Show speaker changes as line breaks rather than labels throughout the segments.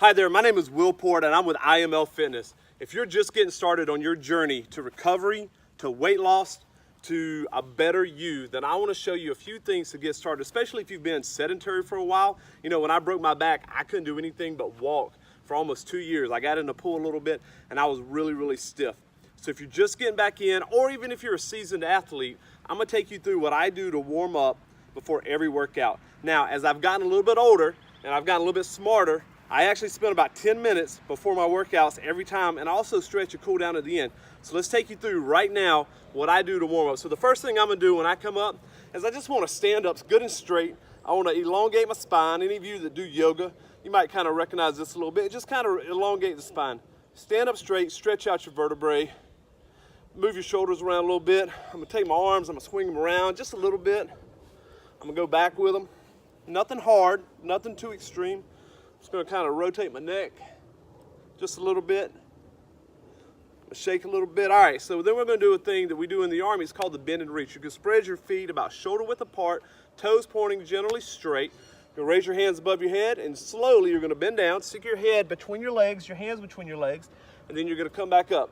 Hi there, my name is Will Port and I'm with IML Fitness. If you're just getting started on your journey to recovery, to weight loss, to a better you, then I want to show you a few things to get started, especially if you've been sedentary for a while. You know, when I broke my back, I couldn't do anything but walk for almost 2 years. I got in the pool a little bit and I was really stiff. So if you're just getting back in, or even if you're a seasoned athlete, I'm gonna take you through what I do to warm up before every workout. Now, as I've gotten a little bit older and I've gotten a little bit smarter, I actually spend about 10 minutes before my workouts every time, and I also stretch and cool down at the end. So let's take you through right now what I do to warm up. So the first thing I'm gonna do when I come up is I just wanna stand up good and straight. I wanna elongate my spine. Any of you that do yoga, you might kind of recognize this a little bit. Just kind of elongate the spine. Stand up straight, stretch out your vertebrae. Move your shoulders around a little bit. I'm gonna take my arms, I'm gonna swing them around just a little bit. I'm gonna go back with them. Nothing hard, nothing too extreme. Just gonna kind of rotate my neck just a little bit. Shake a little bit. All right, so then we're gonna do a thing that we do in the Army. It's called the bend and reach. You can spread your feet about shoulder width apart, toes pointing generally straight. You're gonna raise your hands above your head, and slowly you're gonna bend down, stick your head between your legs, your hands between your legs, and then you're gonna come back up.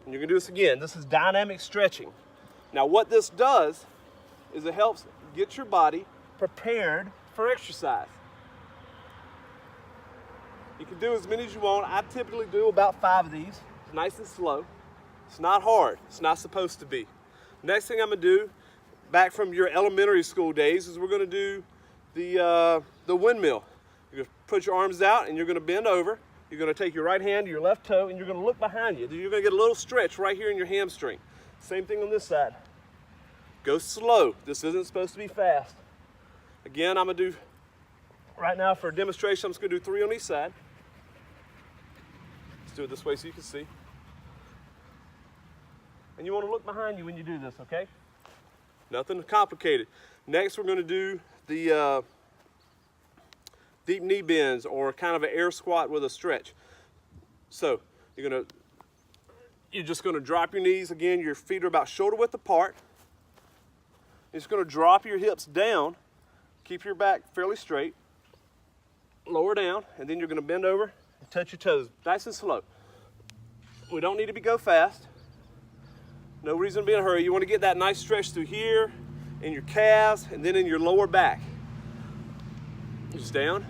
And you're gonna do this again. This is dynamic stretching. Now what this does is it helps get your body prepared for exercise. You can do as many as you want. I typically do about 5 of these. It's nice and slow. It's not hard. It's not supposed to be. Next thing I'm gonna do, back from your elementary school days, is we're gonna do the windmill. You're gonna put your arms out and you're gonna bend over. You're gonna take your right hand to your left toe and you're gonna look behind you. You're gonna get a little stretch right here in your hamstring. Same thing on this side. Go slow. This isn't supposed to be fast. Again, I'm gonna do, right now for a demonstration, I'm just gonna do 3 on each side. Let's do it this way so you can see. And you wanna look behind you when you do this, okay? Nothing complicated. Next, we're gonna do the deep knee bends, or kind of an air squat with a stretch. So you're just gonna drop your knees. Again, your feet are about shoulder width apart. You're just gonna drop your hips down, keep your back fairly straight, lower down, and then you're gonna bend over and touch your toes, nice and slow. We don't need to go fast. No reason to be in a hurry. You wanna get that nice stretch through here, in your calves, and then in your lower back. Just down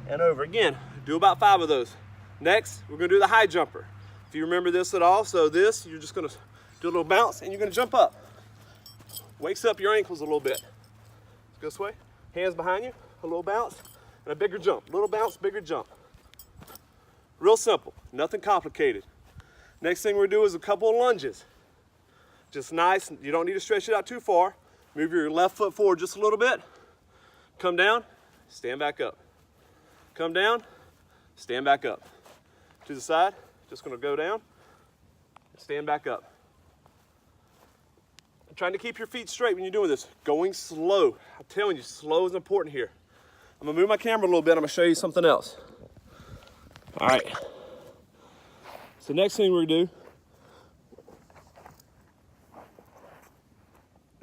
and over. Again, do about 5 of those. Next, we're gonna do the high jumper. If you remember this at all, so this, you're just gonna do a little bounce and you're gonna jump up. Wakes up your ankles a little bit. Let's go this way. Hands behind you, a little bounce, and a bigger jump. Little bounce, bigger jump. Real simple, nothing complicated. Next thing we're gonna do is a couple of lunges. Just nice, you don't need to stretch it out too far. Move your left foot forward just a little bit. Come down, stand back up. Come down, stand back up. To the side, just gonna go down, stand back up. I'm trying to keep your feet straight when you're doing this. Going slow. I'm telling you, slow is important here. I'm gonna move my camera a little bit. I'm gonna show you something else. All right. So next thing we're gonna do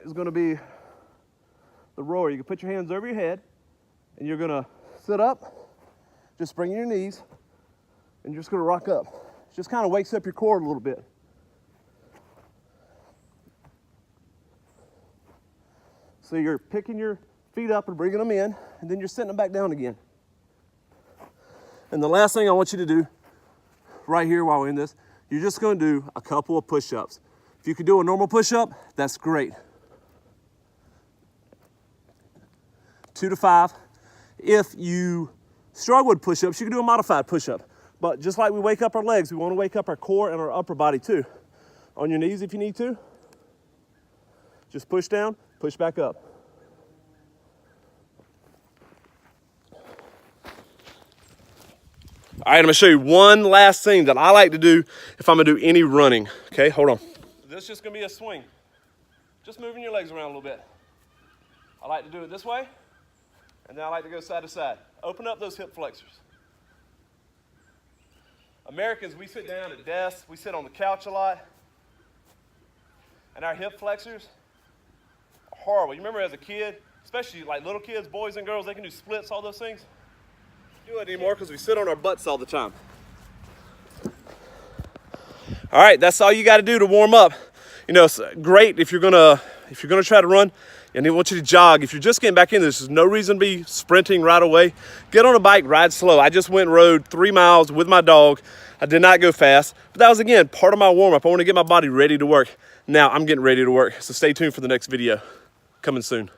is gonna be the rower. You can put your hands over your head and you're gonna sit up, just bring your knees, and you're just gonna rock up. It just kind of wakes up your core a little bit. So you're picking your feet up and bringing them in, and then you're sitting them back down again. And the last thing I want you to do right here while we're in this, you're just gonna do a couple of push-ups. If you could do a normal push-up, that's great. 2 to 5. If you struggle with push-ups, you can do a modified push-up. But just like we wake up our legs, we want to wake up our core and our upper body too. On your knees if you need to. Just push down, push back up. All right, I'm gonna show you one last thing that I like to do if I'm gonna do any running. Okay, hold on. This is just gonna be a swing. Just moving your legs around a little bit. I like to do it this way. And then I like to go side to side. Open up those hip flexors. Americans, we sit down at desks, we sit on the couch a lot. And our hip flexors are horrible. You remember as a kid, especially like little kids, boys and girls, they can do splits, all those things. Do it anymore because we sit on our butts all the time. All right, that's all you got to do to warm up. You know, it's great if you're gonna try to run, and I want you to jog. If you're just getting back in, there's no reason to be sprinting right away. Get on a bike, ride slow. I just went and rode 3 miles with my dog. I did not go fast, but that was, again, part of my warm up. I want to get my body ready to work. Now I'm getting ready to work, so stay tuned for the next video coming soon.